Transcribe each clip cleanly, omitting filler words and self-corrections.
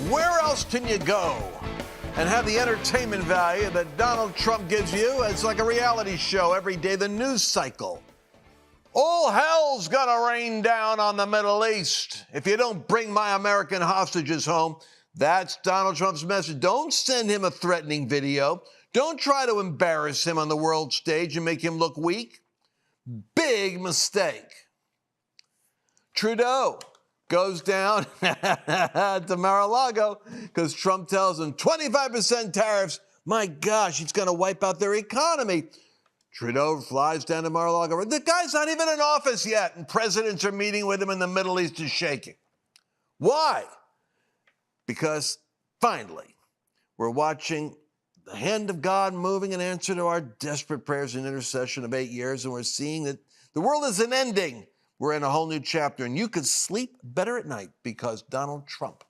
Where else can you go and have the entertainment value that Donald Trump gives you? It's like a reality show every day, the news cycle. All hell's gonna rain down on the Middle East if you don't bring my American hostages home. That's Donald Trump's message. Don't send him a threatening video. Don't try to embarrass him on the world stage and make him look weak. Big mistake. Trudeau goes down to Mar-a-Lago because Trump tells him 25% tariffs. My gosh, it's going to wipe out their economy. Trudeau flies down to Mar-a-Lago. The guy's not even in office yet, and presidents are meeting with him, and the Middle East is shaking. Why? Because finally, we're watching the hand of God moving in answer to our desperate prayers and intercession of 8 years, and we're seeing that the world isn't ending. We're in a whole new chapter, and you could sleep better at night because Donald Trump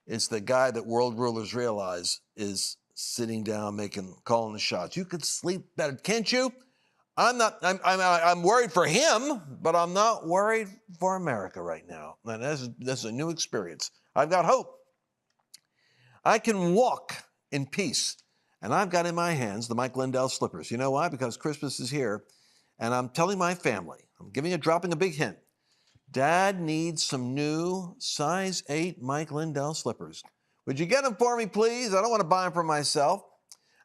is the guy that world rulers realize is sitting down, calling the shots. You could sleep better, can't you? I'm worried for him, but I'm not worried for America right now. And this is a new experience. I've got hope. I can walk in peace, and I've got in my hands the Mike Lindell slippers. You know why? Because Christmas is here, and I'm telling my family, dropping a big hint. Dad needs some new size 8 Mike Lindell slippers. Would you get them for me, please? I don't want to buy them for myself.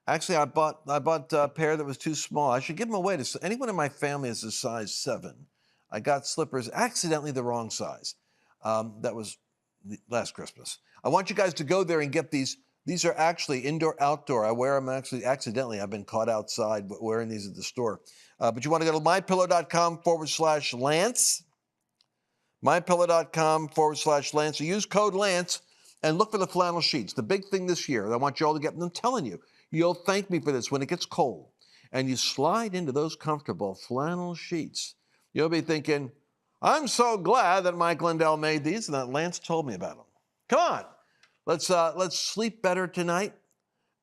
Actually, I bought a pair that was too small. I should give them away to anyone in my family is a size 7. I got slippers accidentally the wrong size. That was last Christmas. I want you guys to go there and get these. These are actually indoor-outdoor. I wear them actually accidentally. I've been caught outside wearing these at the store. But you want to go to mypillow.com/Lance. mypillow.com/Lance. So use code Lance and look for the flannel sheets. The big thing this year, I want you all to get them. I'm telling you, you'll thank me for this when it gets cold and you slide into those comfortable flannel sheets. You'll be thinking, I'm so glad that Mike Lindell made these and that Lance told me about them. Come on. Let's sleep better tonight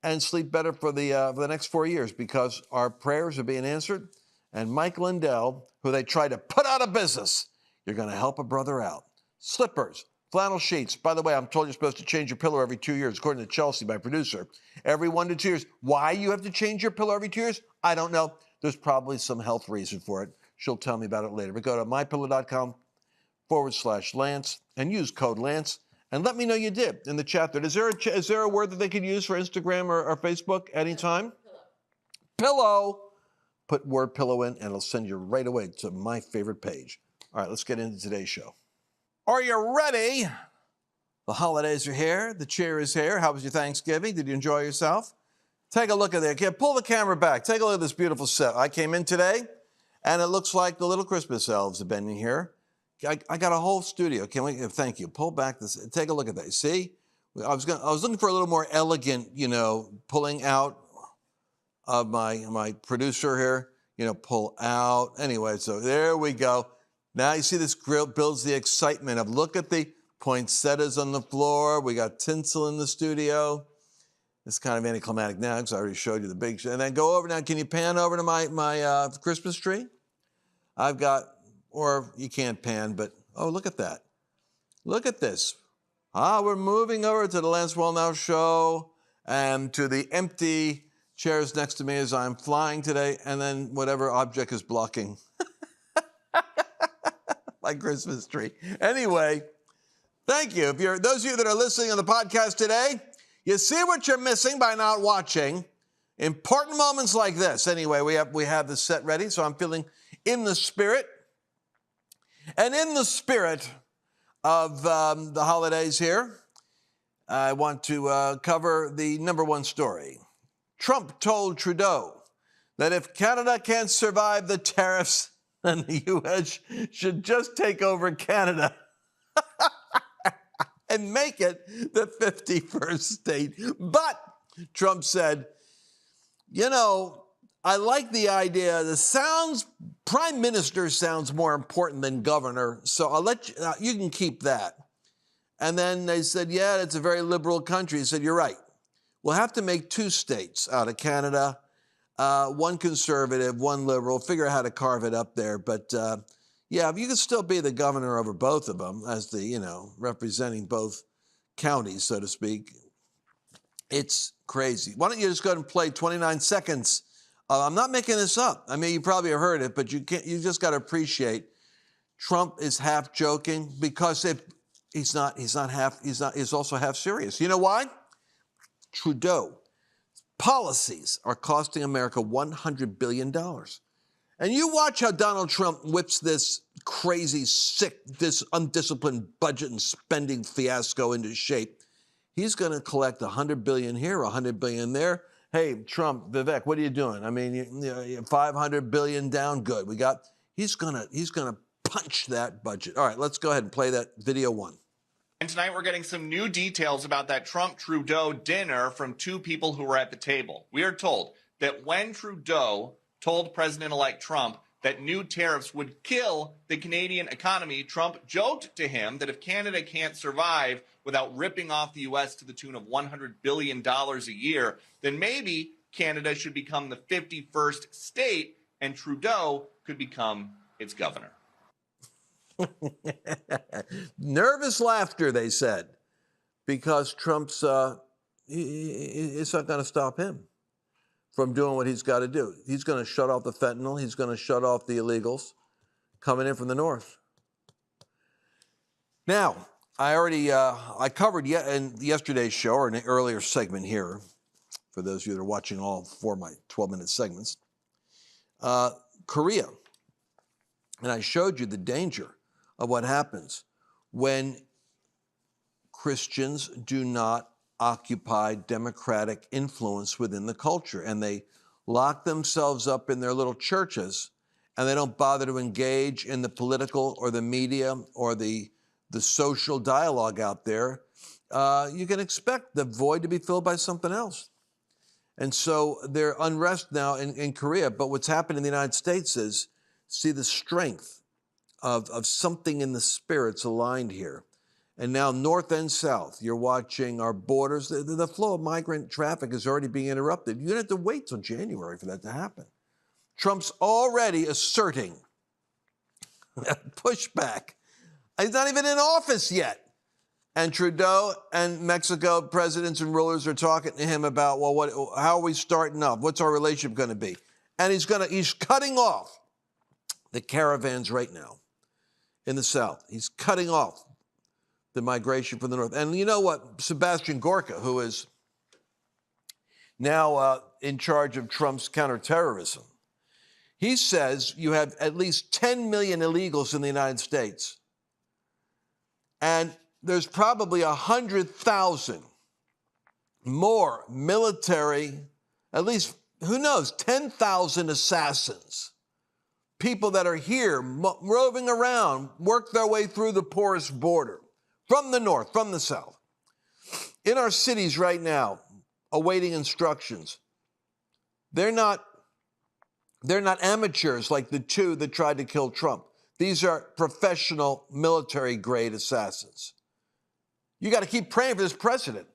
and sleep better for the next 4 years because our prayers are being answered. And Mike Lindell, who they tried to put out of business, you're going to help a brother out. Slippers, flannel sheets. By the way, I'm told you're supposed to change your pillow every 2 years, according to Chelsea, my producer. Every 1 to 2 years. Why you have to change your pillow every 2 years? I don't know. There's probably some health reason for it. She'll tell me about it later. But go to mypillow.com/Lance and use code Lance. And let me know you did in the chat there. Is there a word that they could use for Instagram or Facebook anytime? Pillow. Put word pillow in, and it'll send you right away to my favorite page. All right, let's get into today's show. Are you ready? The holidays are here. The cheer is here. How was your Thanksgiving? Did you enjoy yourself? Take a look at that. Pull the camera back. Take a look at this beautiful set. I came in today, and it looks like the little Christmas elves have been in here. I got a whole studio. Thank you. Pull back this. Take a look at that. See, I was looking for a little more elegant, pulling out of my producer here. Pull out. Anyway, so there we go. Now you see this grill builds the excitement of look at the poinsettias on the floor. We got tinsel in the studio. It's kind of anticlimactic now because I already showed you the big. And then go over now. Can you pan over to my Christmas tree? I've got. Or you can't pan, but, oh, look at that. Look at this. We're moving over to the Lance Wallnau Show and to the empty chairs next to me as I'm flying today, and then whatever object is blocking my Christmas tree. Anyway, thank you. Those of you that are listening on the podcast today, you see what you're missing by not watching. Important moments like this. Anyway, we have the set ready, so I'm feeling in the spirit. And in the spirit of the holidays here, I want to cover the number one story. Trump told Trudeau that if Canada can't survive the tariffs, then the U.S. should just take over Canada and make it the 51st state. But Trump said, I like the idea. Prime Minister sounds more important than governor, so I'll let you, you can keep that. And then they said, yeah, it's a very liberal country. He said, you're right. We'll have to make 2 states out of Canada, one conservative, one liberal, figure out how to carve it up there. But yeah, you can still be the governor over both of them as representing both counties, so to speak. It's crazy. Why don't you just go ahead and play 29 seconds? I'm not making this up. I mean, you probably have heard it, but you just got to appreciate Trump is half joking because if he's also half serious. You know why? Trudeau policies are costing America $100 billion. And you watch how Donald Trump whips this crazy, sick, this undisciplined budget and spending fiasco into shape. He's going to collect $100 billion here, $100 billion there. Hey, Trump, Vivek, what are you doing? I mean, you're $500 billion down, good. He's gonna punch that budget. All right, let's go ahead and play that video one. And tonight we're getting some new details about that Trump-Trudeau dinner from two people who were at the table. We are told that when Trudeau told President-elect Trump that new tariffs would kill the Canadian economy, Trump joked to him that if Canada can't survive without ripping off the U.S. to the tune of $100 billion a year, then maybe Canada should become the 51st state and Trudeau could become its governor. Nervous laughter, they said, because Trump's, it's not going to stop him from doing what he's got to do. He's going to shut off the fentanyl. He's going to shut off the illegals coming in from the north. Now, I covered in yesterday's show, or in an earlier segment here, for those of you that are watching all 4 of my 12-minute segments, Korea. And I showed you the danger of what happens when Christians do not occupy democratic influence within the culture, and they lock themselves up in their little churches, and they don't bother to engage in the political or the media or the social dialogue out there. You can expect the void to be filled by something else. And so there's unrest now in Korea, but what's happened in the United States is, see the strength of something in the spirits aligned here. And now north and south, you're watching our borders. The flow of migrant traffic is already being interrupted. You don't have to wait till January for that to happen. Trump's already asserting pushback. He's not even in office yet. And Trudeau and Mexico presidents and rulers are talking to him about, well, how are we starting off? What's our relationship going to be? And he's cutting off the caravans right now in the South. He's cutting off the migration from the North. And you know what? Sebastian Gorka, who is now in charge of Trump's counterterrorism, he says you have at least 10 million illegals in the United States. And there's probably 100,000 more military, at least, who knows, 10,000 assassins. People that are here roving around, work their way through the porous border from the north, from the south. In our cities right now, awaiting instructions. They're not amateurs like the two that tried to kill Trump. These are professional military-grade assassins. You got to keep praying for this president.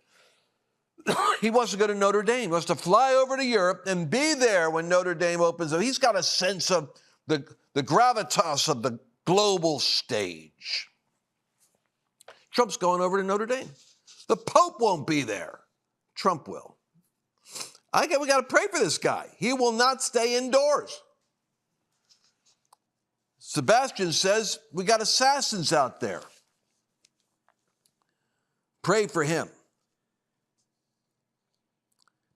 He wants to go to Notre Dame. He wants to fly over to Europe and be there when Notre Dame opens up. He's got a sense of the gravitas of the global stage. Trump's going over to Notre Dame. The Pope won't be there. Trump will. We got to pray for this guy. He will not stay indoors. Sebastian says we got assassins out there. Pray for him.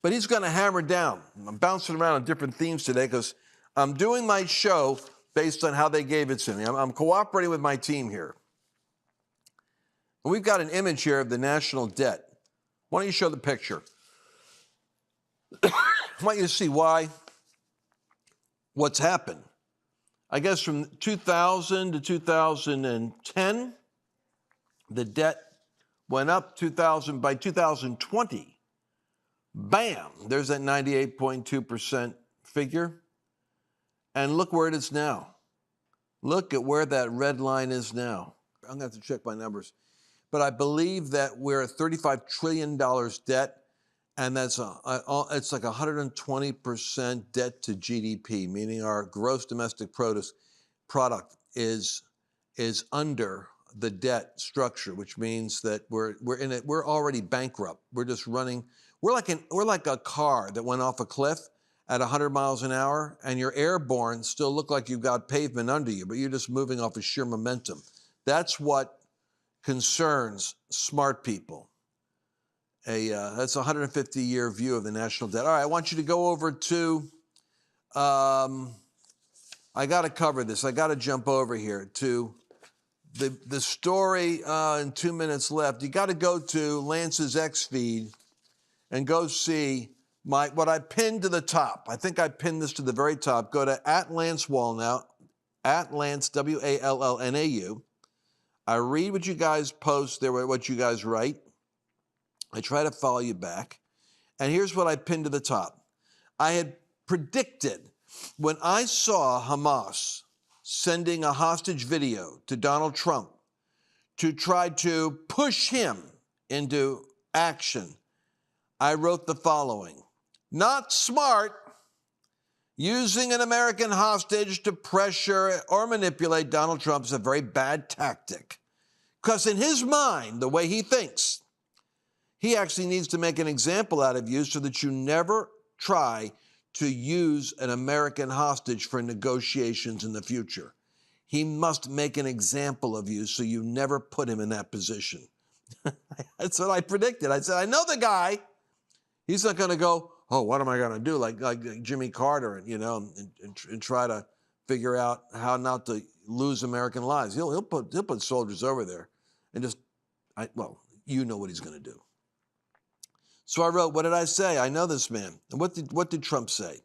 But he's going to hammer down. I'm bouncing around on different themes today because I'm doing my show based on how they gave it to me. I'm cooperating with my team here. And we've got an image here of the national debt. Why don't you show the picture? I want you to see what's happened. I guess from 2000 to 2010, the debt went up. By 2020, bam, there's that 98.2% figure. And look where it is now. Look at where that red line is now. I'm going to have to check my numbers. But I believe that we're at $35 trillion debt, and it's like 120% debt to GDP, meaning our gross domestic product is under the debt structure, which means that we're already bankrupt. We're just running. We're like a car that went off a cliff at 100 miles an hour, and you're airborne, still look like you've got pavement under you, but you're just moving off of sheer momentum. That's what concerns smart people. That's a 150-year view of the national debt. All right, I want you to go over to, I got to cover this. I got to jump over here to the story in 2 minutes left. You got to go to Lance's X feed and go see what I pinned to the top. I think I pinned this to the very top. Go to @Lance Wallnau, @Lance, Wallnau. I read what you guys post there, what you guys write. I try to follow you back. And here's what I pinned to the top. I had predicted when I saw Hamas sending a hostage video to Donald Trump to try to push him into action, I wrote the following: not smart, using an American hostage to pressure or manipulate Donald Trump is a very bad tactic. Because in his mind, the way he thinks, he actually needs to make an example out of you so that you never try to use an American hostage for negotiations in the future. He must make an example of you so you never put him in that position. That's what I predicted. I said, I know the guy. He's not going to go, oh, what am I going to do? Like Jimmy Carter, and try to figure out how not to lose American lives. He'll put soldiers over there and you know what he's going to do. So I wrote, what did I say? I know this man. And what did Trump say?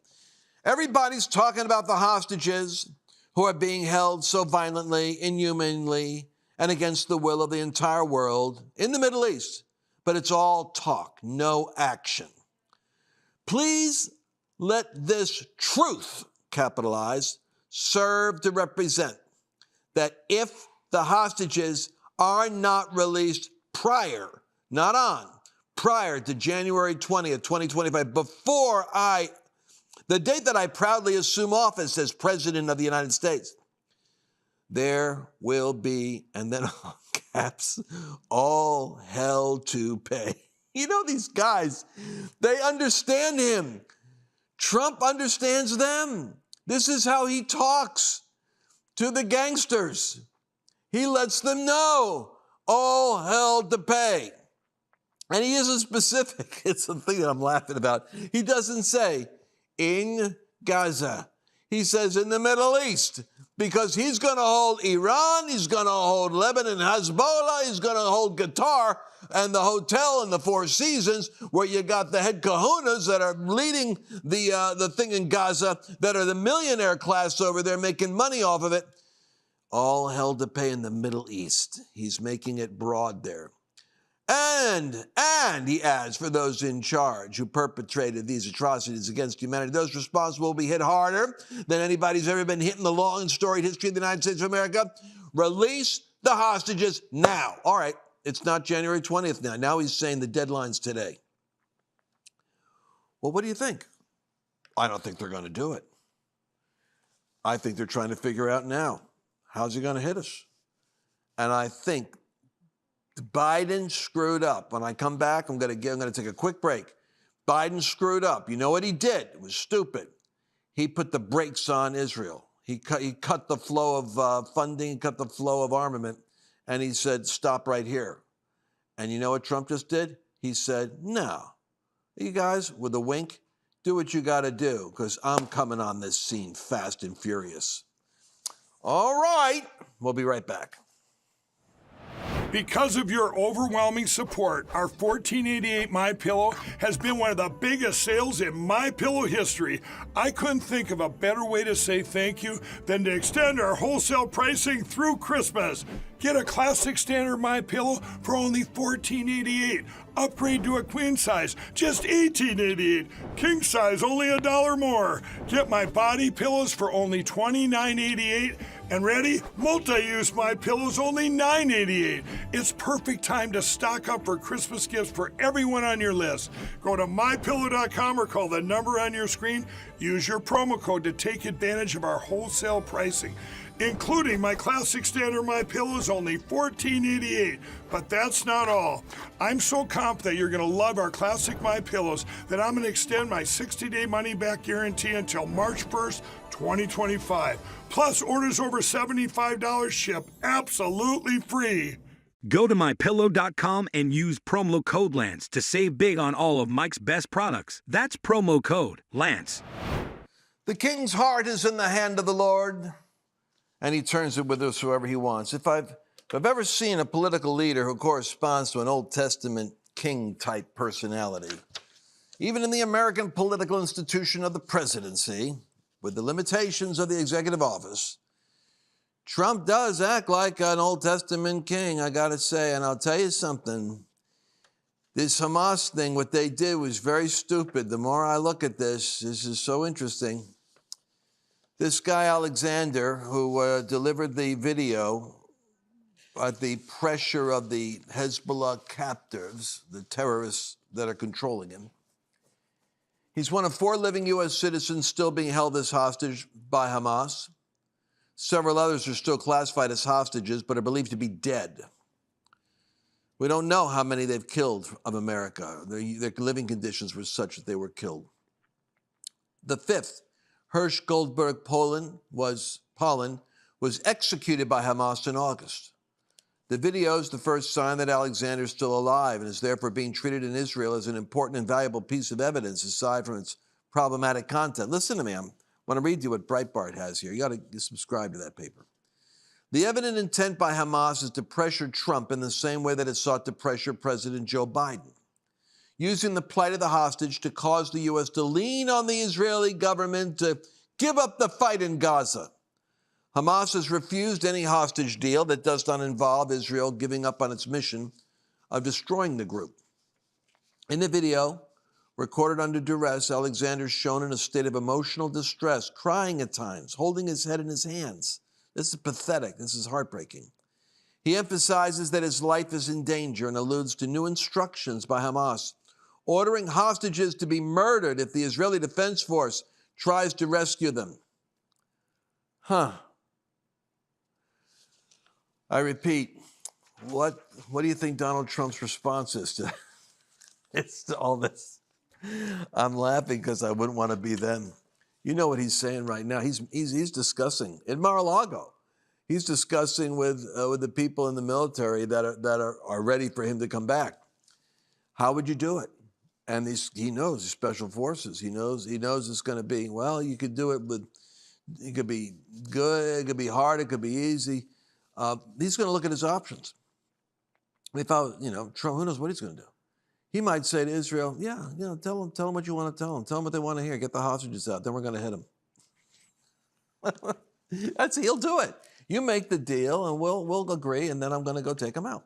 Everybody's talking about the hostages who are being held so violently, inhumanly, and against the will of the entire world in the Middle East. But it's all talk, no action. Please let this truth, capitalized, serve to represent that if the hostages are not released prior to January 20th, 2025, before the date that I proudly assume office as President of the United States, there will be, and then all caps, all hell to pay. You know, these guys, they understand him. Trump understands them. This is how he talks to the gangsters. He lets them know all hell to pay. And he isn't specific. It's the thing that I'm laughing about. He doesn't say in Gaza. He says in the Middle East, because he's going to hold Iran, he's going to hold Lebanon, Hezbollah, he's going to hold Qatar and the hotel in the Four Seasons, where you got the head kahunas that are leading the thing in Gaza, that are the millionaire class over there making money off of it. All hell to pay in the Middle East. He's making it broad there. And he adds, for those in charge who perpetrated these atrocities against humanity, those responsible will be hit harder than anybody's ever been hit in the long and storied history of the United States of America. Release the hostages now. All right, it's not January 20th now. Now he's saying the deadline's today. Well, what do you think? I don't think they're going to do it. I think they're trying to figure out now, how's he going to hit us? And I think Biden screwed up. When I come back, I'm going to take a quick break. Biden screwed up. You know what he did? It was stupid. He put the brakes on Israel. He cut the flow of funding, cut the flow of armament, and he said, stop right here. And you know what Trump just did? He said, no, you guys, with a wink, do what you got to do, because I'm coming on this scene fast and furious. All right, we'll be right back. Because of your overwhelming support, our $14.88 MyPillow has been one of the biggest sales in MyPillow history. I couldn't think of a better way to say thank you than to extend our wholesale pricing through Christmas. Get a classic standard MyPillow for only $14.88. Upgrade to a queen size, just $18.88. King size, only $1 more. Get my body pillows for only $29.88. And ready? Multi-use MyPillows, only $9.88. It's perfect time to stock up for Christmas gifts for everyone on your list. Go to MyPillow.com or call the number on your screen. Use your promo code to take advantage of our wholesale pricing. including my classic standard My Pillow is only $14.88. But that's not all. I'm so confident you're going to love our classic My Pillows that I'm going to extend my 60-day money-back guarantee until March 1st, 2025. Plus, orders over $75 ship absolutely free. Go to MyPillow.com and use promo code Lance to save big on all of Mike's best products. That's promo code Lance. The king's heart is in the hand of the Lord, and he turns it with whoever he wants. If I've ever seen a political leader who corresponds to an Old Testament king-type personality, even in the American political institution of the presidency, with the limitations of the executive office, Trump does act like an Old Testament king, I gotta say, and I'll tell you something. This Hamas thing, what they did was very stupid. The more I look at this is so interesting. This guy, Alexander, who delivered the video at the pressure of the Hezbollah captives, the terrorists that are controlling him, he's one of 4 living U.S. citizens still being held as hostage by Hamas. Several others are still classified as hostages, but are believed to be dead. We don't know how many they've killed of America. Their living conditions were such that they were killed. The 5th, Hirsch Goldberg Polin was executed by Hamas in August. The video is the first sign that Alexander is still alive and is therefore being treated in Israel as an important and valuable piece of evidence aside from its problematic content. Listen to me. I want to read you what Breitbart has here. You got to subscribe to that paper. The evident intent by Hamas is to pressure Trump in the same way that it sought to pressure President Joe Biden, using the plight of the hostage to cause the U.S. to lean on the Israeli government to give up the fight in Gaza. Hamas has refused any hostage deal that does not involve Israel giving up on its mission of destroying the group. In the video, recorded under duress, Alexander is shown in a state of emotional distress, crying at times, holding his head in his hands. This is pathetic. This is heartbreaking. He emphasizes that his life is in danger and alludes to new instructions by Hamas, ordering hostages to be murdered if the Israeli Defense Force tries to rescue them. I repeat, what do you think Donald Trump's response is to, to all this? I'm laughing because I wouldn't want to be them. You know what he's saying right now. He's discussing in Mar-a-Lago. He's discussing with the people in the military that are ready for him to come back. How would you do it? And he knows the special forces. He knows it's going to be, well, you could do it with, it could be good, it could be hard, it could be easy. He's going to look at his options. If Trump, who knows what he's going to do? He might say to Israel, tell them what you want to tell them. Tell them what they want to hear. Get the hostages out. Then we're going to hit them. He'll do it. You make the deal and we'll agree, and then I'm going to go take them out.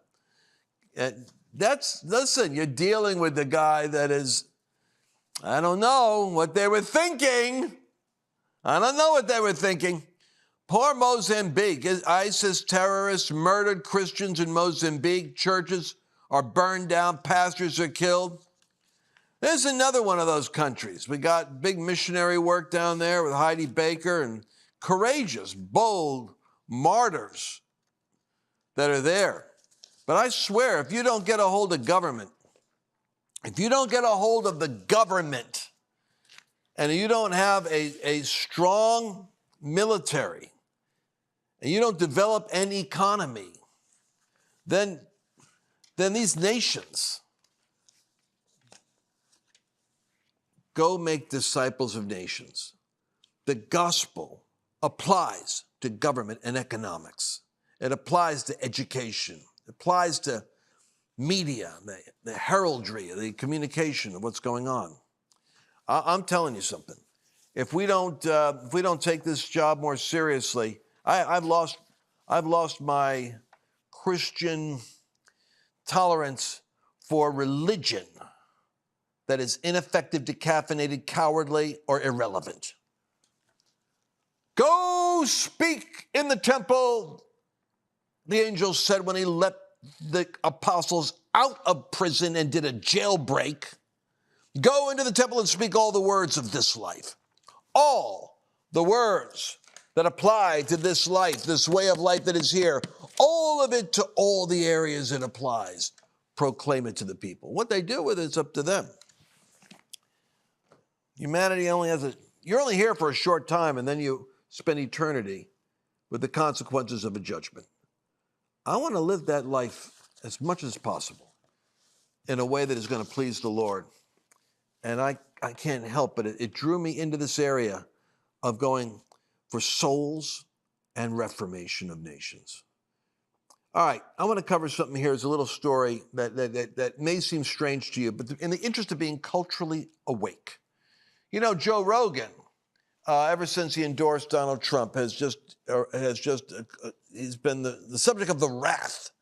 Listen, you're dealing with the guy that is, I don't know what they were thinking. I don't know what they were thinking. Poor Mozambique. ISIS terrorists murdered Christians in Mozambique. Churches are burned down. Pastors are killed. There's another one of those countries. We got big missionary work down there with Heidi Baker and courageous, bold martyrs that are there. But I swear, if you don't get a hold of government, if you don't get a hold of the government, and you don't have a strong military, and you don't develop an economy, then these nations go make disciples of nations. The gospel applies to government and economics. It applies to education. It applies to media, the heraldry, the communication of what's going on. I'm telling you something. If we don't take this job more seriously, I've lost my Christian tolerance for religion that is ineffective, decaffeinated, cowardly, or irrelevant. Go speak in the temple, the angel said when he let the apostles out of prison and did a jailbreak. Go into the temple and speak all the words of this life. All the words that apply to this life, this way of life that is here, all of it to all the areas it applies. Proclaim it to the people. What they do with it is up to them. Humanity only has you're only here for a short time, and then you spend eternity with the consequences of a judgment. I want to live that life as much as possible in a way that is going to please the Lord. And I can't help but it drew me into this area of going for souls and reformation of nations. All right, I want to cover something here. It's a little story that may seem strange to you, but in the interest of being culturally awake. You know, Joe Rogan, ever since he endorsed Donald Trump, he's been the subject of the wrath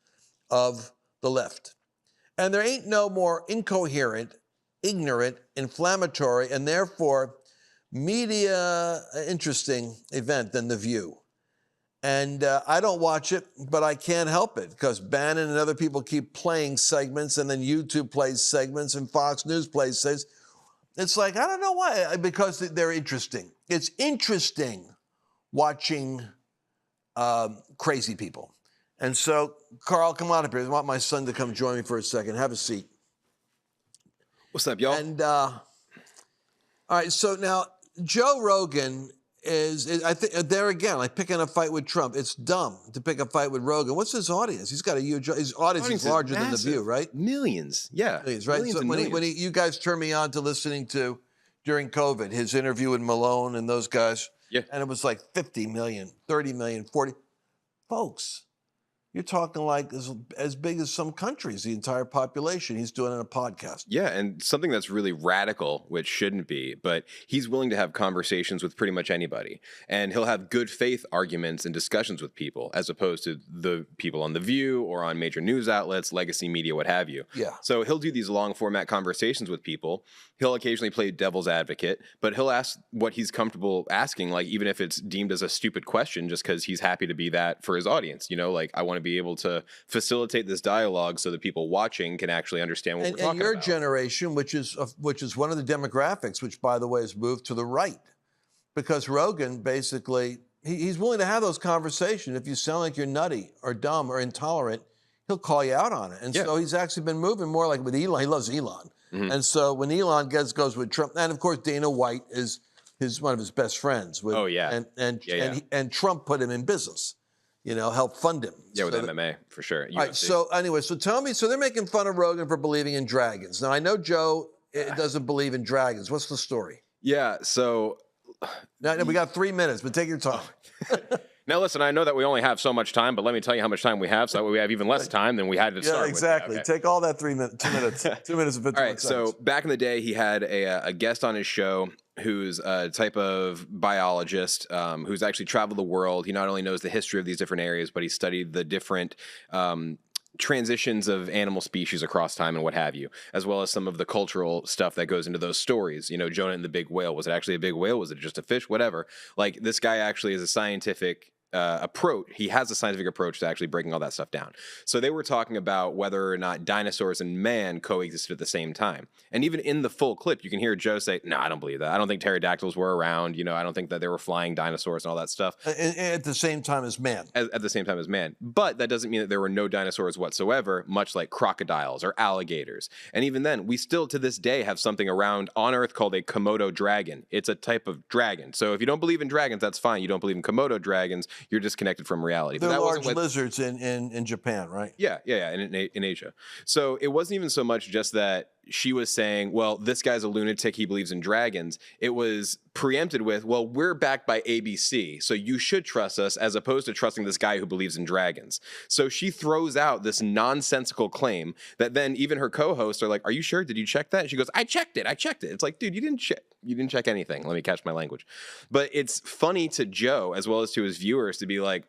of the left. And there ain't no more incoherent, ignorant, inflammatory, and therefore media interesting event than The View. And I don't watch it, but I can't help it because Bannon and other people keep playing segments, and then YouTube plays segments, and Fox News plays segments. It's like, I don't know why, because they're interesting. It's interesting watching crazy people. And so, Carl, come on up here. I want my son to come join me for a second. Have a seat. What's up, y'all? And, all right, so now, Joe Rogan is I think, there again, like picking a fight with Trump. It's dumb to pick a fight with Rogan. What's his audience? He's got a huge, his audience is larger than The View, right? Millions, yeah. Millions, right? Millions So and when millions. you guys turned me on to listening to, during COVID, his interview with Malone and those guys, Yeah. and it was like 50 million, 30 million, 40. Folks, you're talking like as big as some countries, the entire population. He's doing it in a podcast. Yeah, and something that's really radical, which shouldn't be, but he's willing to have conversations with pretty much anybody. And he'll have good faith arguments and discussions with people, as opposed to the people on The View or on major news outlets, legacy media, what have you. Yeah. So he'll do these long format conversations with people. He'll occasionally play devil's advocate, but he'll ask what he's comfortable asking, like even if it's deemed as a stupid question, just because he's happy to be that for his audience. You know, like I want to be able to facilitate this dialogue so that people watching can actually understand what we're talking about. And your generation, which is one of the demographics, which by the way has moved to the right, because Rogan basically he's willing to have those conversations. If you sound like you're nutty or dumb or intolerant, he'll call you out on it. And so he's actually been moving more like with Elon. He loves Elon. Mm-hmm. And so when Elon goes with Trump, and of course Dana White is one of his best friends. With, and Trump put him in business, helped fund him. Yeah, with MMA for sure. All right. So anyway, so tell me. So they're making fun of Rogan for believing in dragons. Now I know Joe doesn't believe in dragons. What's the story? Yeah. So now we got 3 minutes, but take your time. Now, listen, I know that we only have so much time, but let me tell you how much time we have, so that we have even less time than we had to start with. Exactly. Okay. Take all that 2 minutes, 2 minutes and 51 seconds. All right, so back in the day, he had a guest on his show who's a type of biologist who's actually traveled the world. He not only knows the history of these different areas, but he studied the different transitions of animal species across time and what have you, as well as some of the cultural stuff that goes into those stories. You know, Jonah and the big whale. Was it actually a big whale? Was it just a fish? Whatever. Like, this guy actually is a scientific approach. He has a scientific approach to actually breaking all that stuff down. So they were talking about whether or not dinosaurs and man coexisted at the same time. And even in the full clip, you can hear Joe say, no, I don't believe that. I don't think pterodactyls were around. I don't think that there were flying dinosaurs and all that stuff. At the same time as man. At the same time as man. But that doesn't mean that there were no dinosaurs whatsoever, much like crocodiles or alligators. And even then, we still to this day have something around on Earth called a Komodo dragon. It's a type of dragon. So if you don't believe in dragons, that's fine. You don't believe in Komodo dragons, you're disconnected from reality. They're large lizards in Japan, right? Yeah, in Asia. So it wasn't even so much just that she was saying, well, this guy's a lunatic, he believes in dragons. It was preempted with, well, we're backed by ABC, so you should trust us, as opposed to trusting this guy who believes in dragons. So she throws out this nonsensical claim that then even her co-hosts are like, are you sure? Did you check that? And she goes, I checked it. It's like, dude, you didn't check anything. Let me catch my language. But it's funny to Joe, as well as to his viewers, to be like,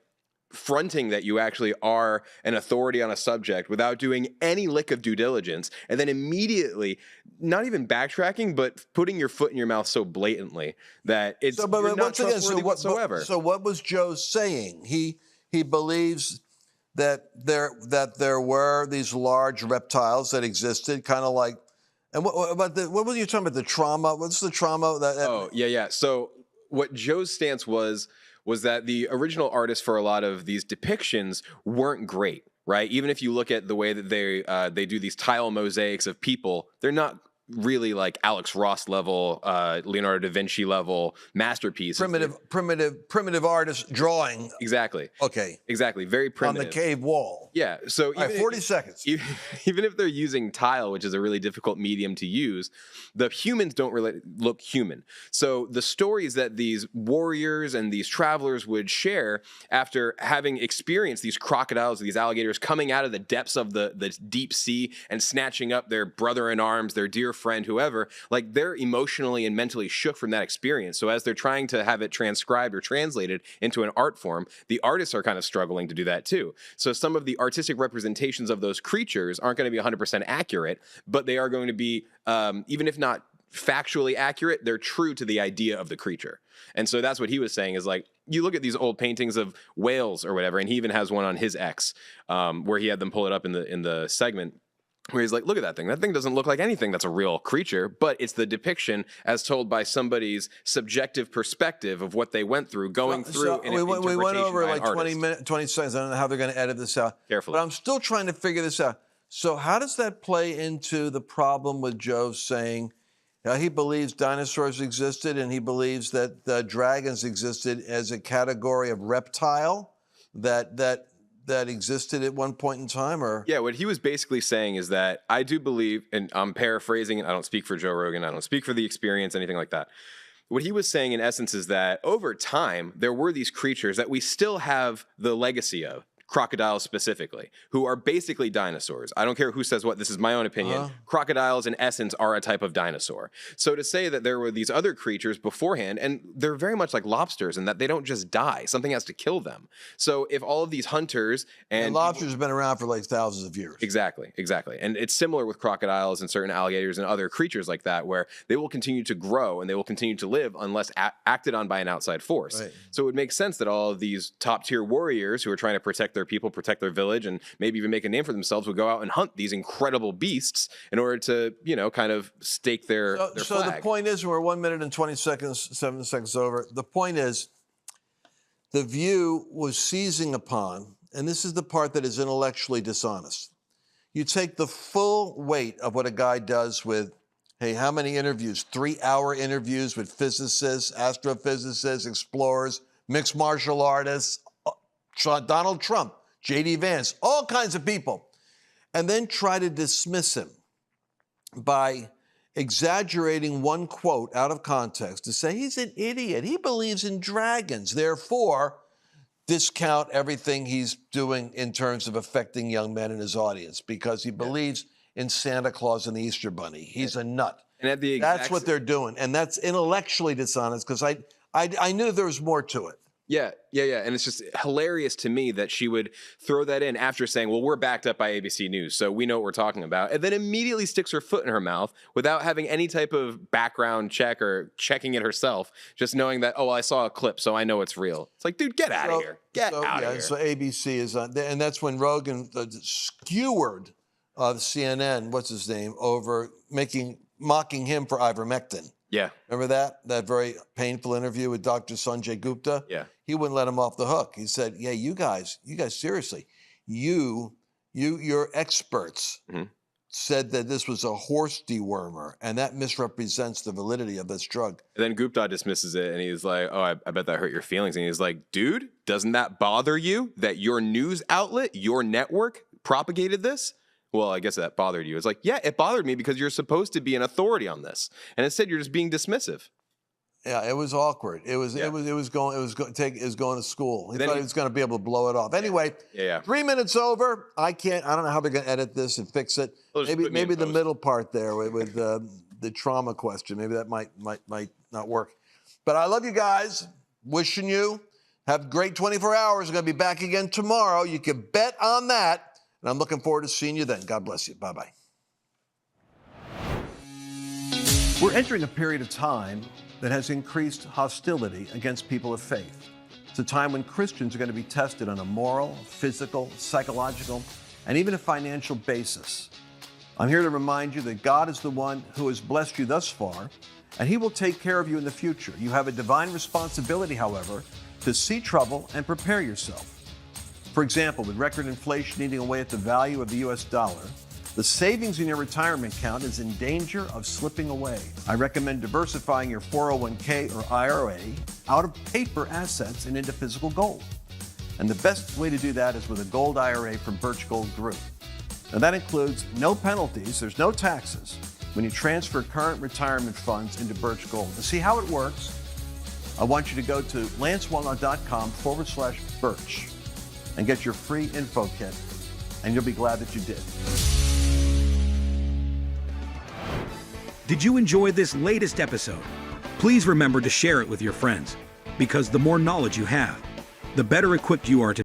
fronting that you actually are an authority on a subject without doing any lick of due diligence, and then immediately not even backtracking, but putting your foot in your mouth so blatantly that it's not trustworthy whatsoever. So what was Joe saying? He believes that there were these large reptiles that existed, kind of like, and what were you talking about? The trauma? What's the trauma? Yeah. So what Joe's stance was was that the original artists for a lot of these depictions weren't great, right? Even if you look at the way that they do these tile mosaics of people, they're not really like Alex Ross level, Leonardo da Vinci level masterpieces. Primitive artist drawing. Exactly. Okay. Exactly. Very primitive. On the cave wall. Yeah. So all right, 40 seconds. Even if they're using tile, which is a really difficult medium to use, the humans don't really look human. So the stories that these warriors and these travelers would share after having experienced these crocodiles, these alligators coming out of the depths of the deep sea and snatching up their brother in arms, their dear friend, whoever, like they're emotionally and mentally shook from that experience. So as they're trying to have it transcribed or translated into an art form, the artists are kind of struggling to do that too. So some of the artistic representations of those creatures aren't going to be 100% accurate, but they are going to be, even if not factually accurate, they're true to the idea of the creature. And so that's what he was saying is like, you look at these old paintings of whales or whatever, and he even has one on his X, where he had them pull it up in the segment, where he's like, look at that thing. That thing doesn't look like anything that's a real creature, but it's the depiction as told by somebody's subjective perspective of what they went through, going through an interpretation we went over by like an 20 seconds. I don't know how they're going to edit this out. Carefully. But I'm still trying to figure this out. So how does that play into the problem with Joe saying he believes dinosaurs existed and he believes that dragons existed as a category of reptile that existed at one point in time? Or yeah, what he was basically saying is that I do believe, and I'm paraphrasing, I don't speak for Joe Rogan, I don't speak for the experience, anything like that. What he was saying in essence is that over time, there were these creatures that we still have the legacy of, crocodiles specifically, who are basically dinosaurs. I don't care who says what, this is my own opinion. Crocodiles in essence are a type of dinosaur. So to say that there were these other creatures beforehand, and they're very much like lobsters in that they don't just die, something has to kill them. So if all of these hunters and lobsters have been around for like thousands of years. Exactly. And it's similar with crocodiles and certain alligators and other creatures like that, where they will continue to grow and they will continue to live unless acted on by an outside force. Right. So it would make sense that all of these top tier warriors who are trying to protect their people, protect their village, and maybe even make a name for themselves would go out and hunt these incredible beasts in order to, kind of stake their flag. So the point is, we're 1 minute and 20 seconds, 7 seconds over. The point is, The View was seizing upon, and this is the part that is intellectually dishonest. You take the full weight of what a guy does with, hey, how many interviews? 3-hour interviews with physicists, astrophysicists, explorers, mixed martial artists, Donald Trump, J.D. Vance, all kinds of people, and then try to dismiss him by exaggerating one quote out of context to say he's an idiot. He believes in dragons. Therefore, discount everything he's doing in terms of affecting young men in his audience because he believes in Santa Claus and the Easter Bunny. He's a nut. And that's what they're doing. And that's intellectually dishonest because I knew there was more to it. Yeah. And it's just hilarious to me that she would throw that in after saying, well, we're backed up by ABC News, so we know what we're talking about, and then immediately sticks her foot in her mouth without having any type of background check or checking it herself, just knowing that, oh, I saw a clip, so I know it's real. It's like, dude, get out of here. Get out of here. So ABC is on, and that's when Rogan skewered CNN, what's his name, over mocking him for ivermectin. Yeah. Remember that very painful interview with Dr. Sanjay Gupta? Yeah. He wouldn't let him off the hook. He said, yeah, you guys, seriously, your experts said that this was a horse dewormer, and that misrepresents the validity of this drug. And then Gupta dismisses it, and he's like, oh, I bet that hurt your feelings. And he's like, dude, doesn't that bother you that your news outlet, your network propagated this? Well, I guess that bothered you. It's like, yeah, it bothered me because you're supposed to be an authority on this, and instead you're just being dismissive. Yeah, it was awkward. It was going to school. He thought he was going to be able to blow it off. Anyway, 3 minutes over. I don't know how they're going to edit this and fix it. Maybe the middle part there with the trauma question. Maybe that might not work. But I love you guys. Wishing you have a great 24 hours. We're going to be back again tomorrow. You can bet on that. And I'm looking forward to seeing you then. God bless you. Bye-bye. We're entering a period of time that has increased hostility against people of faith. It's a time when Christians are going to be tested on a moral, physical, psychological, and even a financial basis. I'm here to remind you that God is the one who has blessed you thus far, and He will take care of you in the future. You have a divine responsibility, however, to see trouble and prepare yourself. For example, with record inflation eating away at the value of the US dollar, the savings in your retirement account is in danger of slipping away. I recommend diversifying your 401k or IRA out of paper assets and into physical gold. And the best way to do that is with a gold IRA from Birch Gold Group. Now that includes no penalties, there's no taxes when you transfer current retirement funds into Birch Gold. To see how it works, I want you to go to lancewallnau.com/Birch and get your free info kit, and you'll be glad that you did. Did you enjoy this latest episode? Please remember to share it with your friends, because the more knowledge you have, the better equipped you are to